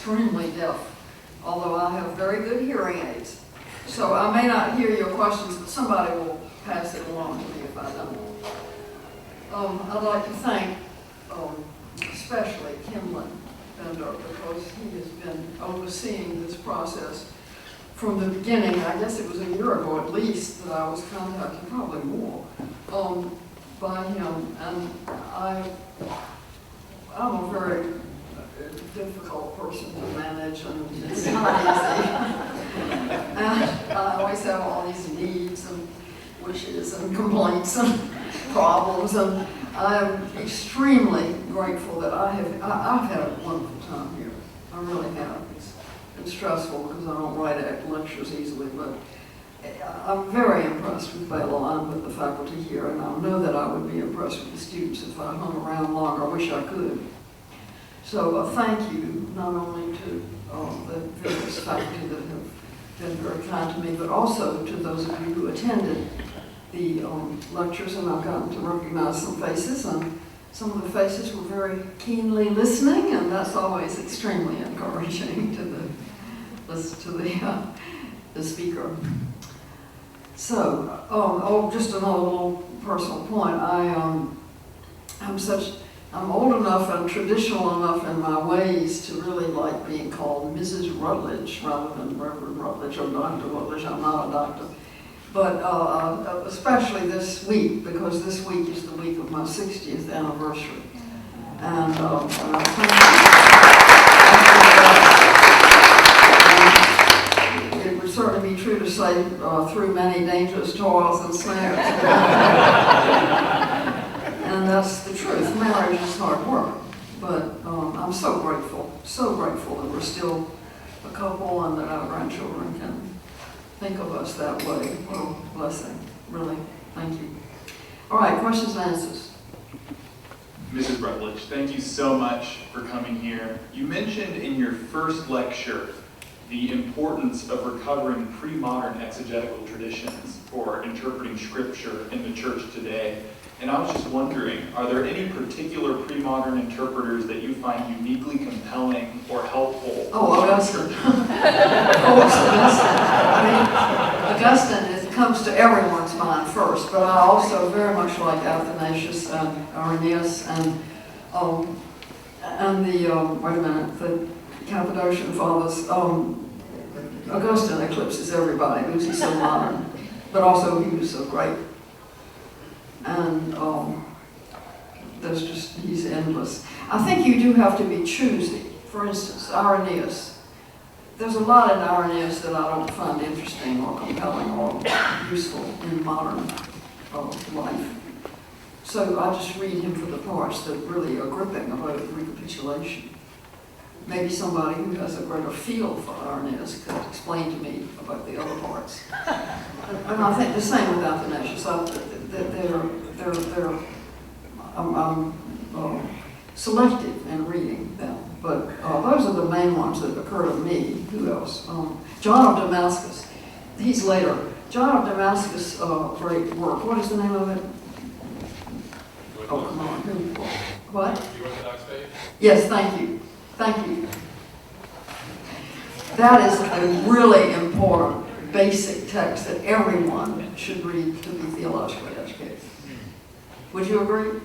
extremely deaf, although I have very good hearing aids. So I may not hear your questions, but somebody will pass it along to me if I don't. I'd like to thank especially Kimlin Bender, because he has been overseeing this process from the beginning. I guess it was a year ago at least that I was contacted, probably more, by him. And I'm a very difficult person to manage, and it's not easy. And I always have all these needs and wishes and complaints and problems, and I'm extremely grateful that I've had a wonderful time here. I really have. It's been stressful because I don't write lectures easily, but I'm very impressed with Baylor and with the faculty here, and I know that I would be impressed with the students if I hung around longer. I wish I could. So thank you not only to the various faculty that have been very kind to me, but also to those of you who attended the lectures, and I've gotten to recognize some faces, and some of the faces were very keenly listening, and that's always extremely encouraging to the speaker. So, just another little personal point. I'm old enough and traditional enough in my ways to really like being called Mrs. Rutledge rather than Reverend Rutledge or Dr. Rutledge. I'm not a doctor. But especially this week, because this week is the week of my 60th anniversary. And it would certainly be true to say through many dangerous toils and snares. And that's the truth. Marriage is hard work. But I'm so grateful that we're still a couple and that our grandchildren can think of us that way. What a blessing, really. Thank you. All right, questions and answers. Mrs. Rutledge, thank you so much for coming here. You mentioned in your first lecture the importance of recovering pre-modern exegetical traditions for interpreting Scripture in the church today. And I was just wondering, are there any particular pre-modern interpreters that you find uniquely compelling or helpful? Oh, Augustine. Of course, Augustine. I mean, Augustine, it comes to everyone's mind first, but I also very much like Athanasius and Irenaeus and the Cappadocian Fathers. Augustine eclipses everybody because he's so modern, but also he was so great. And he's endless. I think you do have to be choosy. For instance, Irenaeus. There's a lot in Irenaeus that I don't find interesting or compelling or useful in modern life. So I just read him for the parts that really are gripping about recapitulation. Maybe somebody who has a greater feel for Irenaeus could explain to me about the other parts. And I think the same with Athanasius. I'm selective in reading them, but those are the main ones that occur to me. Who else? John of Damascus. He's later. John of Damascus, great work. What is the name of it? Oh, come on. What? The Orthodox faith? Yes, thank you. Thank you. That is a really important, basic text that everyone should read to be theologically educated. Would you agree?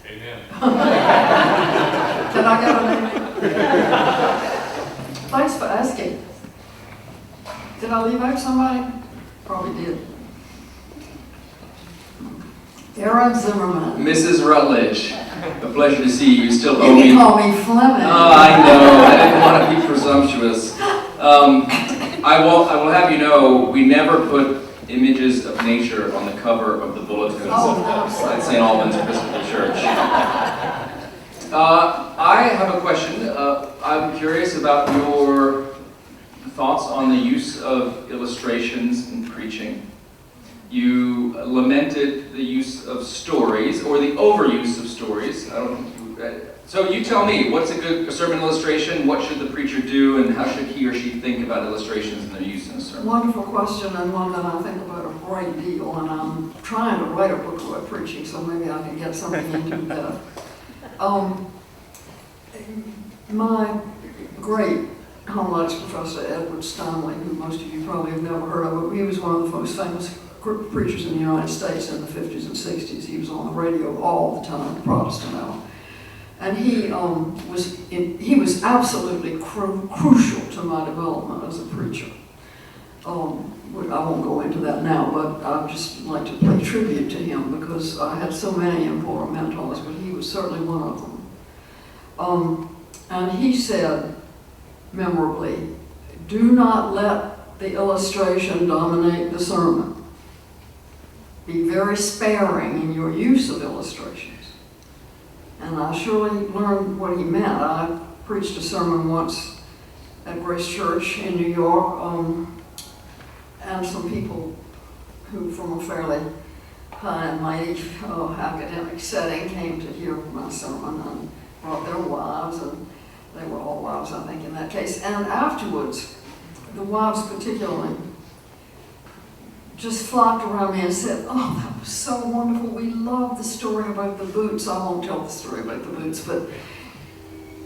Amen. Can I get an amen? Thanks for asking. Did I leave out somebody? Probably did. Aaron Zimmerman. Mrs. Rutledge, a pleasure to see you. You still owe You me. can call me Fleming. Oh, I know. I didn't want to be presumptuous. I will have you know, we never put images of nature on the cover of the bulletins at St. Albans Episcopal Church. I have a question. I'm curious about your thoughts on the use of illustrations in preaching. You lamented the use of stories, or the overuse of stories. So you tell me, what's a sermon illustration? What should the preacher do, and how should he or she think about illustrations and their use in a sermon? Wonderful question, and one that I think about a great deal, and I'm trying to write a book about preaching, so maybe I can get something into that. great homiletics professor, Edward Stanley, who most of you probably have never heard of, but he was one of the most famous preachers in the United States in the 50s and 60s. He was on the radio all the time, Protestant hour. And he was absolutely crucial to my development as a preacher. I won't go into that now, but I'd just like to pay tribute to him because I had so many important mentors, but he was certainly one of them. And he said, memorably, do not let the illustration dominate the sermon. Be very sparing in your use of illustrations. And I surely learned what he meant. I preached a sermon once at Grace Church in New York, and some people who from a fairly high and mighty academic setting came to hear my sermon and brought their wives, and they were all wives, I think, in that case. And afterwards, the wives particularly just flocked around me and said, oh, that was so wonderful. We love the story about the boots. I won't tell the story about the boots, but...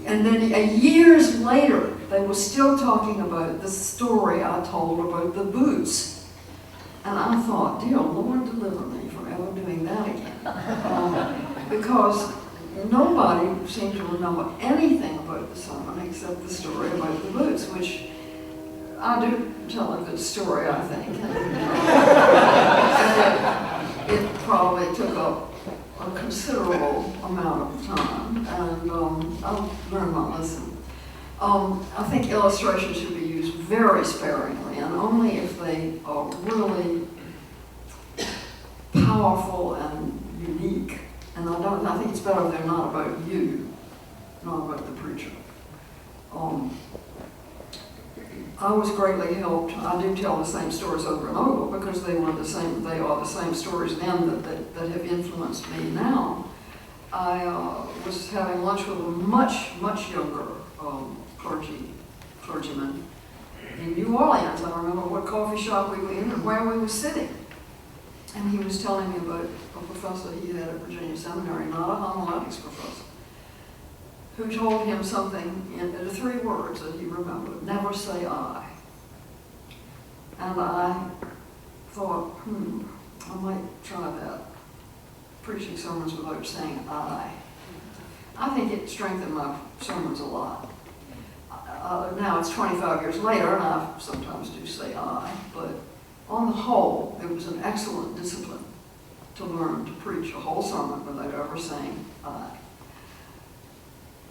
And then years later, they were still talking about the story I told about the boots. And I thought, dear Lord, deliver me from ever doing that again. Because nobody seemed to remember anything about the sermon except the story about the boots, which I do tell a good story, I think. And it probably took up a considerable amount of time, and I'll learn my lesson. I think illustrations should be used very sparingly, and only if they are really powerful and unique. And I think it's better if they're not about you, not about the preacher. I was greatly helped. I do tell the same stories over and over because they are the same stories then that have influenced me now. I was having lunch with a much younger clergyman in New Orleans. I remember what coffee shop we were in and where we were sitting. And he was telling me about a professor he had at Virginia Seminary, not a homiletics professor, who told him something in 3 words that he remembered: never say I. And I thought, I might try that, preaching sermons without saying I. I think it strengthened my sermons a lot. Now it's 25 years later, and I sometimes do say I, but on the whole, it was an excellent discipline to learn to preach a whole sermon without ever saying I.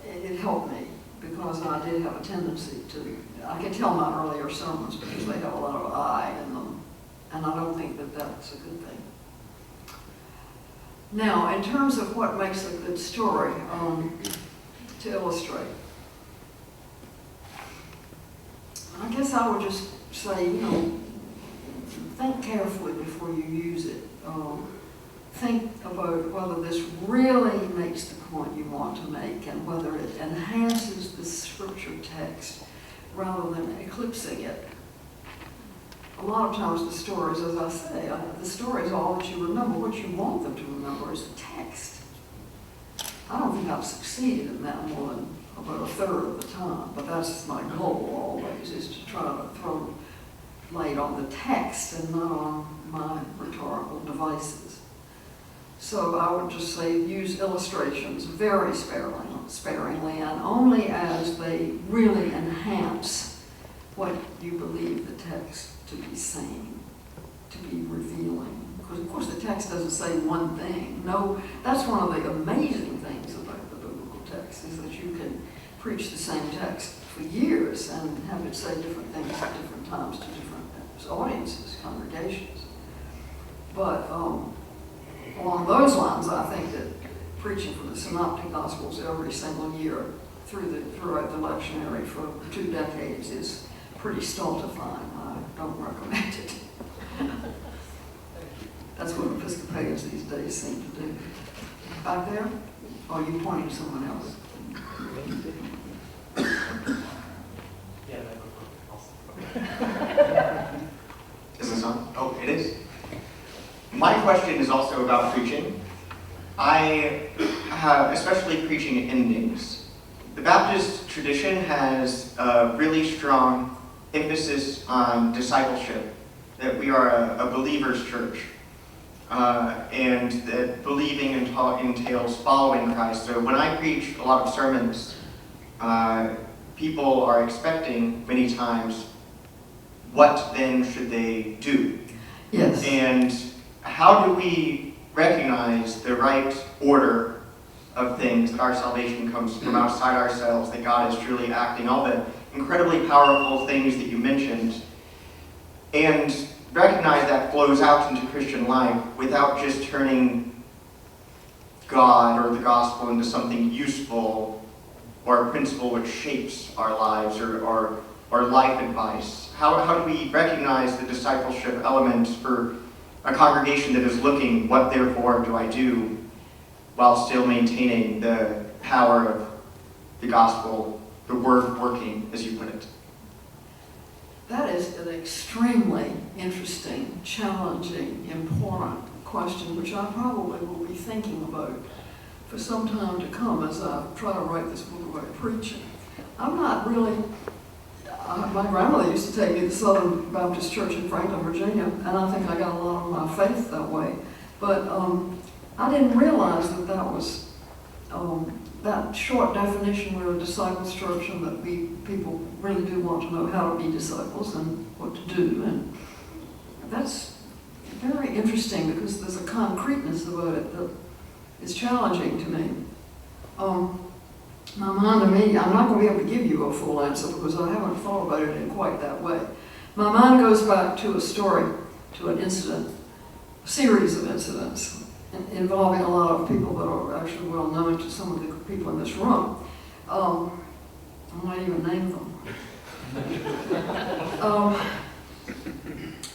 It helped me because I did have a tendency to, I can tell my earlier sermons because they have a lot of I in them, and I don't think that that's a good thing. Now, in terms of what makes a good story to illustrate, I guess I would just say, think carefully before you use it. Think about whether this really makes the point you want to make and whether it enhances the scripture text rather than eclipsing it. A lot of times the stories, as I say, the story is all that you remember. What you want them to remember is the text. I don't think I've succeeded in that more than about a third of the time, but that's my goal always, is to try to throw light on the text and not on my rhetorical devices. So I would just say use illustrations very sparingly and only as they really enhance what you believe the text to be saying, to be revealing. Because of course the text doesn't say one thing. No, that's one of the amazing things about the biblical text, is that you can preach the same text for years and have it say different things at different times to different audiences, congregations. But along those lines, I think that preaching from the Synoptic Gospels every single year throughout the lectionary for 2 decades is pretty stultifying. I don't recommend it. That's what Episcopalians these days seem to do. Back there? Or are you pointing to someone else? Yeah, that would work also. Is this on? Oh, it is. My question is also about preaching. I have, especially preaching endings, the Baptist tradition has a really strong emphasis on discipleship, that we are a believer's church, and that believing entails following Christ. So when I preach a lot of sermons, people are expecting many times, what then should they do? Yes. And how do we recognize the right order of things, that our salvation comes from outside ourselves, that God is truly acting, all the incredibly powerful things that you mentioned, and recognize that flows out into Christian life without just turning God or the gospel into something useful or a principle which shapes our lives or life advice? How do we recognize the discipleship element for a congregation that is looking, what therefore do I do, while still maintaining the power of the gospel, the word working, as you put it? That is an extremely interesting, challenging, important question, which I probably will be thinking about for some time to come as I try to write this book about preaching. I'm not really, my grandmother used to take me to the Southern Baptist Church in Franklin, Virginia, and I think I got a lot of my faith that way. But I didn't realize that that was, that short definition, we're a disciples church, and that people really do want to know how to be disciples and what to do. And that's very interesting because there's a concreteness about it that is challenging to me. My mind to me, I'm not going to be able to give you a full answer because I haven't thought about it in quite that way. My mind goes back to a story, to an incident, a series of incidents involving a lot of people that are actually well known to some of the people in this room. I might even name them.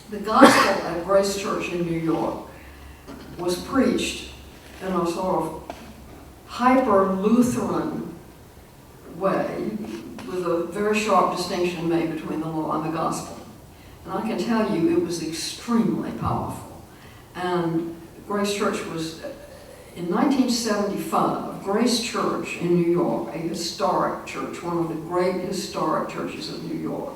The gospel at Grace Church in New York was preached in a sort of hyper-Lutheran way with a very sharp distinction made between the law and the gospel. And I can tell you it was extremely powerful. And Grace Church was, in 1975, Grace Church in New York, a historic church, one of the great historic churches of New York,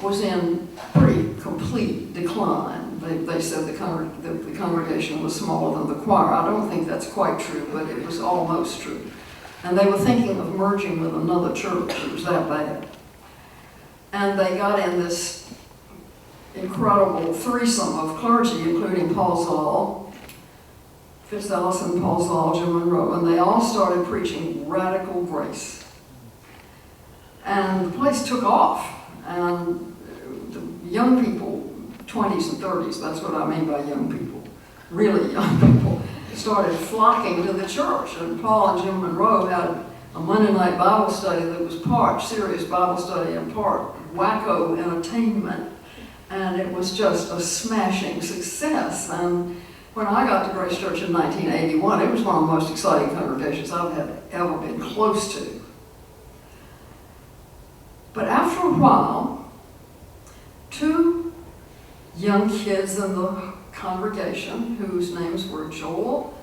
was in pretty complete decline. They said the congregation was smaller than the choir. I don't think that's quite true, but it was almost true. And they were thinking of merging with another church. It was that bad. And they got in this incredible threesome of clergy, including Paul Zoll, Fitz Ellison, Paul Zoll, Jim Monroe, and they all started preaching radical grace. And the place took off. And the young people, 20s and 30s, that's what I mean by young people, really young people, started flocking to the church. And Paul and Jim Monroe had a Monday night Bible study that was part serious Bible study and part wacko entertainment. And it was just a smashing success. And when I got to Grace Church in 1981, it was one of the most exciting congregations I've ever been close to. But after a while, two young kids in the congregation, whose names were Joel,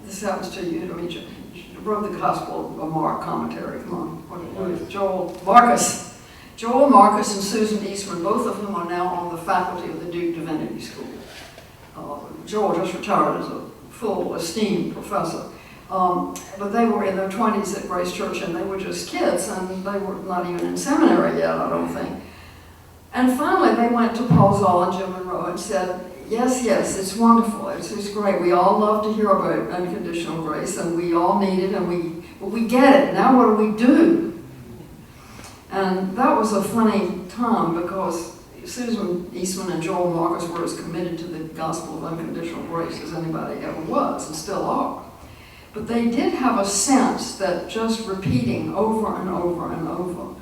this happens to you, I mean, you wrote the Gospel of Mark commentary, come on, what is it? Joel Marcus and Susan Eastman, both of whom are now on the faculty of the Duke Divinity School. Joel just retired as a full esteemed professor. But they were in their 20s at Grace Church, and they were just kids, and they were not even in seminary yet, I don't think. And finally, they went to Paul Zoll and Jim Monroe and said, yes, it's wonderful, it's great. We all love to hear about unconditional grace, and we all need it, and we get it. Now what do we do? And that was a funny time because Susan Eastman and Joel Marcus were as committed to the gospel of unconditional grace as anybody ever was, and still are. But they did have a sense that just repeating over and over and over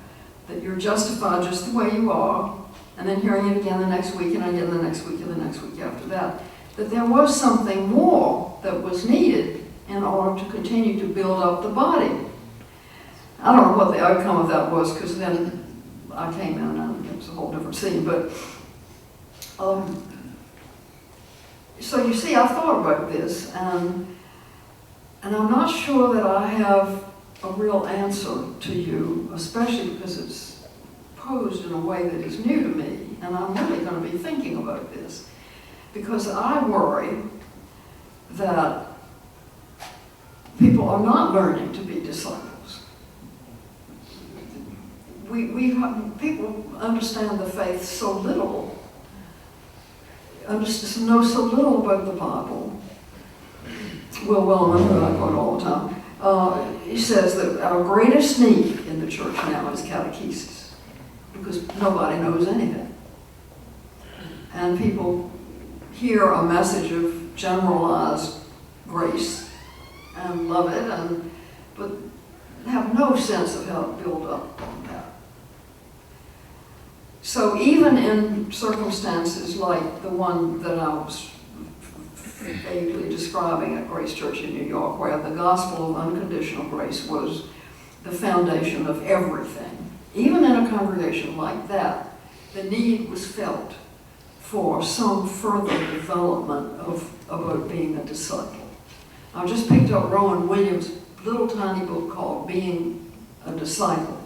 that you're justified just the way you are, and then hearing it again the next week, and again the next week, and the next week after that, that there was something more that was needed in order to continue to build up the body. I don't know what the outcome of that was, because then I came in and it was a whole different scene, but so you see, I thought about this, and And I'm not sure that I have a real answer to you, especially because it's posed in a way that is new to me, and I'm really going to be thinking about this, because I worry that people are not learning to be disciples. People understand the faith so little, know so little about the Bible. Will Wellman, who I quote all the time, he says that our greatest need in the church now is catechesis, because nobody knows anything. And people hear a message of generalized grace and love it, but have no sense of how to build up on that. So even in circumstances like the one that I was vaguely describing at Grace Church in New York, where the gospel of unconditional grace was the foundation of everything, even in a congregation like that, the need was felt for some further development about being a disciple. I just picked up Rowan Williams' little tiny book called Being a Disciple.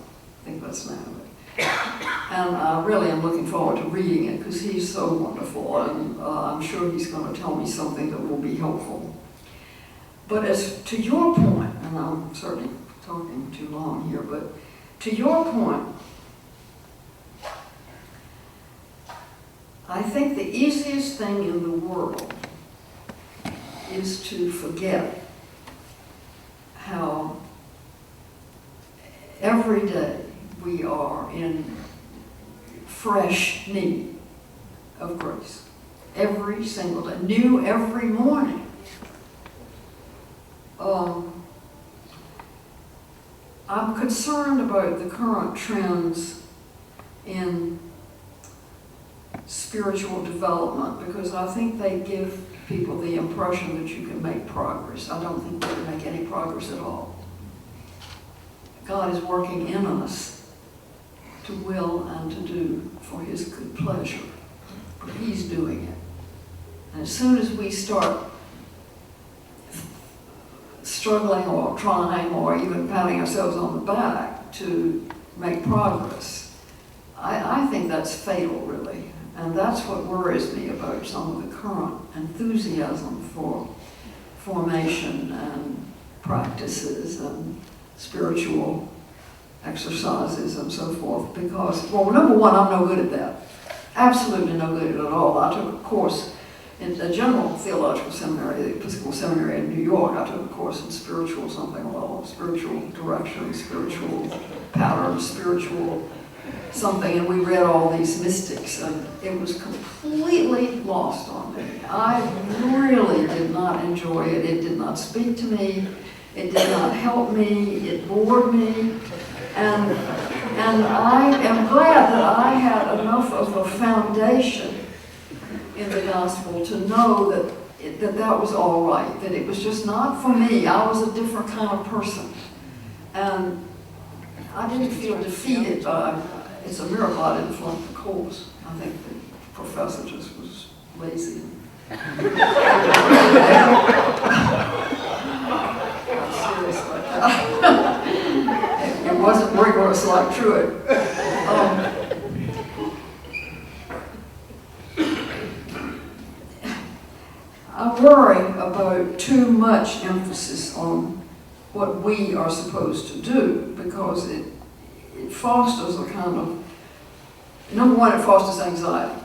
I think that's the name of it. And I really am looking forward to reading it because he's so wonderful, and I'm sure he's going to tell me something that will be helpful. But as to your point, and I'm certainly talking too long here, but to your point, I think the easiest thing in the world is to forget how every day we are in fresh need of grace. Every single day, new every morning. I'm concerned about the current trends in spiritual development because I think they give people the impression that you can make progress. I don't think they can make any progress at all. God is working in us to will and to do for His good pleasure. But He's doing it. And as soon as we start struggling or trying or even patting ourselves on the back to make progress, I think that's fatal, really. And that's what worries me about some of the current enthusiasm for formation and practices and spiritual exercises and so forth, because, well, number one, I'm no good at that. Absolutely no good at it at all. I took a course in the General Theological Seminary, the Episcopal Seminary in New York. I took a course in spiritual something, well, spiritual direction, spiritual pattern, spiritual something, and we read all these mystics, and it was completely lost on me. I really did not enjoy it. It did not speak to me. It did not help me. It bored me. And I am glad that I had enough of a foundation in the gospel to know that was all right, that it was just not for me. I was a different kind of person. And I didn't feel defeated by, it's a miracle I didn't flunk the course. I think the professor just was lazy. I'm serious about that. It wasn't rigorous like Truett. I worry about too much emphasis on what we are supposed to do because it fosters a kind of, number one, it fosters anxiety.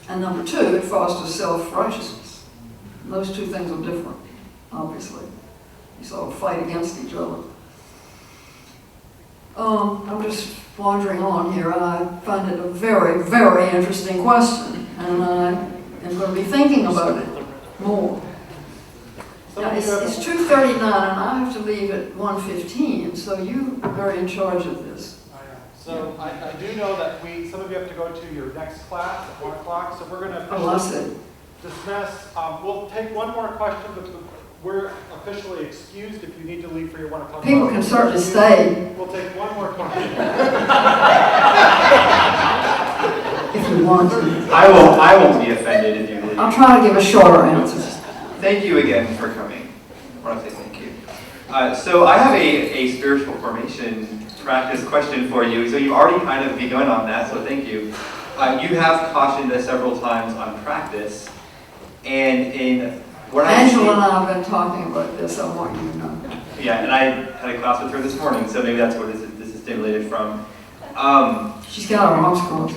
And number two, it fosters self-righteousness. And those two things are different, obviously. You sort of fight against each other. I'm just wandering on here. I find it a very, very interesting question, and I am going to be thinking about it more. Now, it's 2:39, and I have to leave at 1:15, so you are in charge of this. So I do know that some of you have to go to your next class at 1 o'clock, so we're going to dismiss. We'll take one more question, but we're officially excused if you need to leave for your 1 o'clock. People can certainly stay. We'll take one more question. If you want to. I won't be offended if you leave. I'll try to give a shorter answer. Thank you again for coming. I want to say thank you. So I have a spiritual formation practice question for you. So you've already kind of begun on that, so thank you. You have cautioned us several times on practice, and in what I Angela and I have been talking about this, I want you to know. Yeah, and I had a class with her this morning, so maybe that's where this is stimulated from. She's got her arms crossed.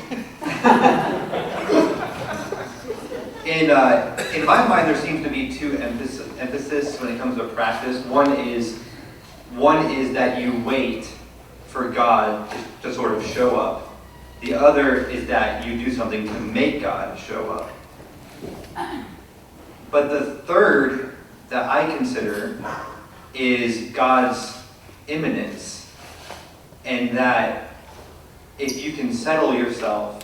In my mind, there seems to be two emphasis when it comes to practice. One is that you wait for God to sort of show up. The other is that you do something to make God show up. But the third that I consider is God's immanence, and that if you can settle yourself,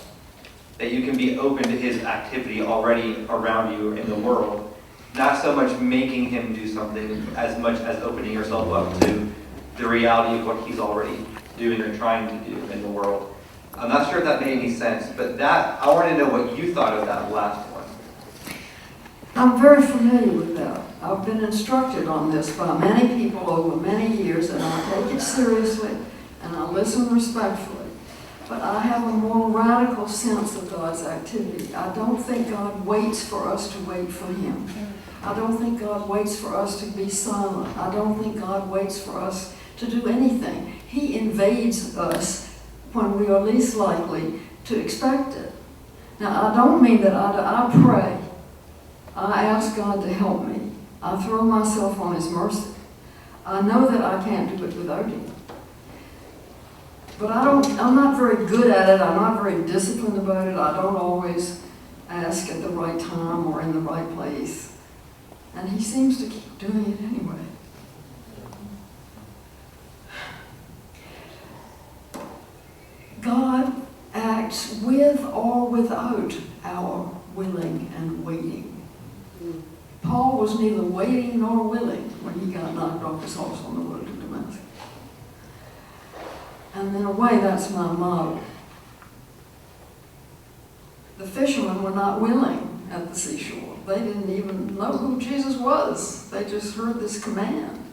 that you can be open to his activity already around you in the world, not so much making him do something as much as opening yourself up to the reality of what he's already doing or trying to do in the world. I'm not sure if that made any sense, but that, I want to know what you thought of that last one. I'm very familiar with that. I've been instructed on this by many people over many years, and I take it seriously, and I listen respectfully. But I have a more radical sense of God's activity. I don't think God waits for us to wait for him. I don't think God waits for us to be silent. I don't think God waits for us to do anything. He invades us when we are least likely to expect it. Now, I don't mean that I pray. I ask God to help me. I throw myself on his mercy. I know that I can't do it without him. But I'm not very good at it. I'm not very disciplined about it. I don't always ask at the right time or in the right place. And he seems to keep doing it anyway. God acts with or without our willing and waiting. Paul was neither waiting nor willing when he got knocked off his horse on the road to Damascus. And in a way, that's my model. The fishermen were not willing at the seashore. They didn't even know who Jesus was. They just heard this command.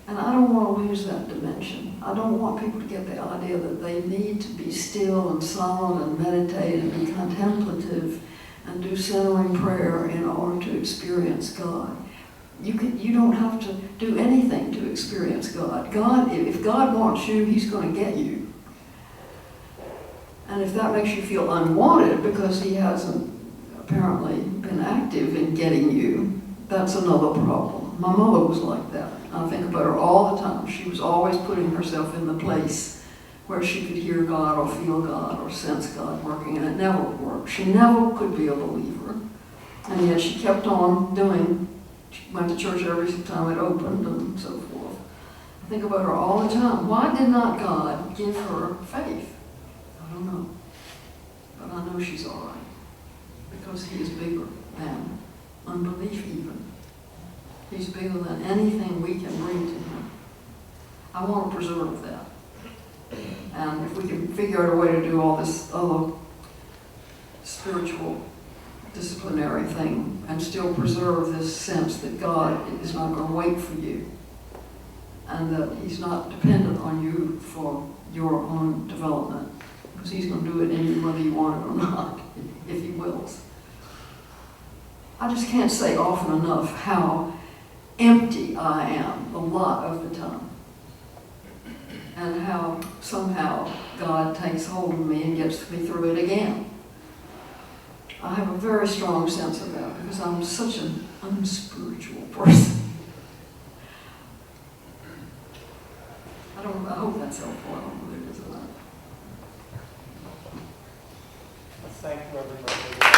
And I don't want to lose that dimension. I don't want people to get the idea that they need to be still and silent and meditate and be contemplative and do centering prayer in order to experience God. You don't have to do anything to experience God. If God wants you, he's going to get you. And if that makes you feel unwanted because he hasn't apparently been active in getting you, that's another problem. My mother was like that. I think about her all the time. She was always putting herself in the place where she could hear God or feel God or sense God working, and it never worked. She never could be a believer. And yet she kept on doing. She went to church every time it opened and so forth. I think about her all the time. Why did not God give her faith? I don't know. But I know she's all right. Because he is bigger than unbelief even. He's bigger than anything we can bring to him. I want to preserve that. And if we can figure out a way to do all this other spiritual disciplinary thing and still preserve this sense that God is not going to wait for you and that he's not dependent on you for your own development, because he's going to do it in you whether you want it or not, if he wills. I just can't say often enough how empty I am a lot of the time, and how somehow God takes hold of me and gets me through it again. I have a very strong sense of that because I'm such an unspiritual person. I hope that's helpful. I don't know whether it is or not. Thank you, everybody.